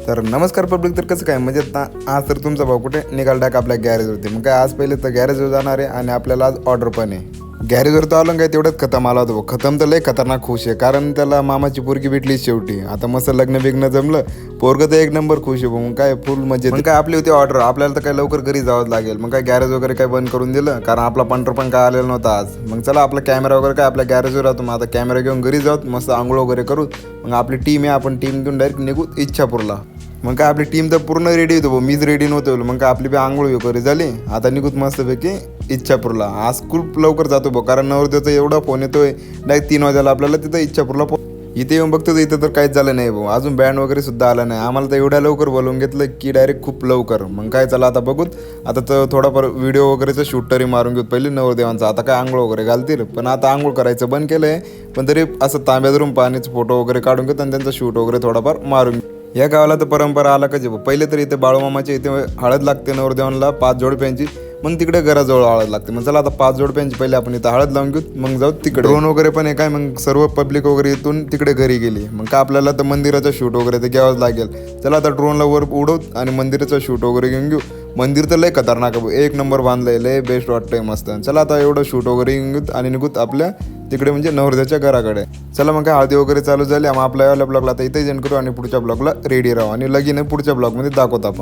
तर नमस्कार पब्लिक. तर कसं काय म्हणजे आज तर तुमचा भाऊ कुठे निघाला टाक आपल्या गॅरेजवरती. मग काय आज पहिले तर गॅरेजवर जाणार आहे आणि आपल्याला आज ऑर्डर पण आहे. गॅरेजवर तर आलो काय तेवढ्यात खतम आला होता. खतम तर लय खतरनाक खुश आहे, कारण त्याला मामाची पोरगी भेटली शेवटी. आता मस्त लग्न बिग्न जमलं, पोरगं तर एक नंबर खुश आहे. मग काय फुल मजेत. मग काय आपली होती ऑर्डर, आपल्याला तर काय लवकर घरी जावंच लागेल. मग काय गॅरेज वगैरे काय बंद करून दिलं, कारण आपला पंटर पण काय आलेला नव्हता आज. मग चला आपला कॅमेरा वगैरे काय आपल्या गॅरेजवर राहतो. मग आता कॅमेरा घेऊन घरी जाऊत, मस्त आंघोळ वगैरे करू. मग आपली टीम आहे, आपण टीम घेऊन डायरेक्ट निघू इच्छापूरला. मग काय आपली टीम तर पूर्ण रेडी होतो, मीच रेडी नव्हतो. मग काय आपली बी आंघोळ वगैरे झाली, आता निघूत मस्तपैकी इच्छापूरला. आज खूप लवकर जातो भाऊ, कारण नवरदेवाचा एवढा फोन येतोय. डायरेक्ट 3 वाजायला आपल्याला तिथं इच्छापूरला इथे येऊन बघतो तर इथं तर काहीच झालं नाही भाऊ. अजून बँड वगैरे सुद्धा आला नाही. आम्हाला तर एवढ्या लवकर बोलवून घेतलं की डायरेक्ट खूप लवकर. मग काय चला आता बघूत. आता तर थोडाफार व्हिडिओ वगैरेचं शूट तरी मारून घेऊ पहिले नवरदेवांचा. आता काय आंघोळ वगैरे घालतील, पण आता आंघोळ करायचं बंद केलं आहे. पण तरी असं तांब्यात धरून पाण्याचे फोटो वगैरे काढून घेतो आणि त्यांचा शूट वगैरे थोडाफार मारून घेऊ. या गावाला तर परंपरा आला का पहिले तर इथे बाळूमामाच्या इथे हळद लागते नवरदेवांना 5 जोडप्यांची. मग तिकडे घराजवळ हळद लागते. मग चला आता 5 जोडप्यांची पहिले आपण इथं हळद लावून घेऊ, मग जाऊ तिकडे. ड्रोन वगैरे पण आहे काय, मग सर्व पब्लिक वगैरे इथून तिकडे घरी गेली. मग काय आपल्याला तर मंदिराचा शूट वगैरे ते घ्यावंच लागेल. चला आता ड्रोनला वर उडवत आणि मंदिराचा शूट वगैरे घेऊन घेऊ. मंदिर तर लय खतरनाक आहे, एक नंबर बांधलंय, लय बेस्ट वाटतंय मस्त. चला आता एवढं शूट वगैरे घेऊन घेऊ आणि निघूत आपल्या तिकडे म्हणजे नवरदेवाच्या घराकडे. चला मग काय हळदी वगैरे चालू झाली. मग आपल्या ब्लॉगला आता इथे एंड करू आणि पुढच्या ब्लॉगला रेडी राहू आणि लगीन पुढच्या ब्लॉगमध्ये दाखवतो आपण.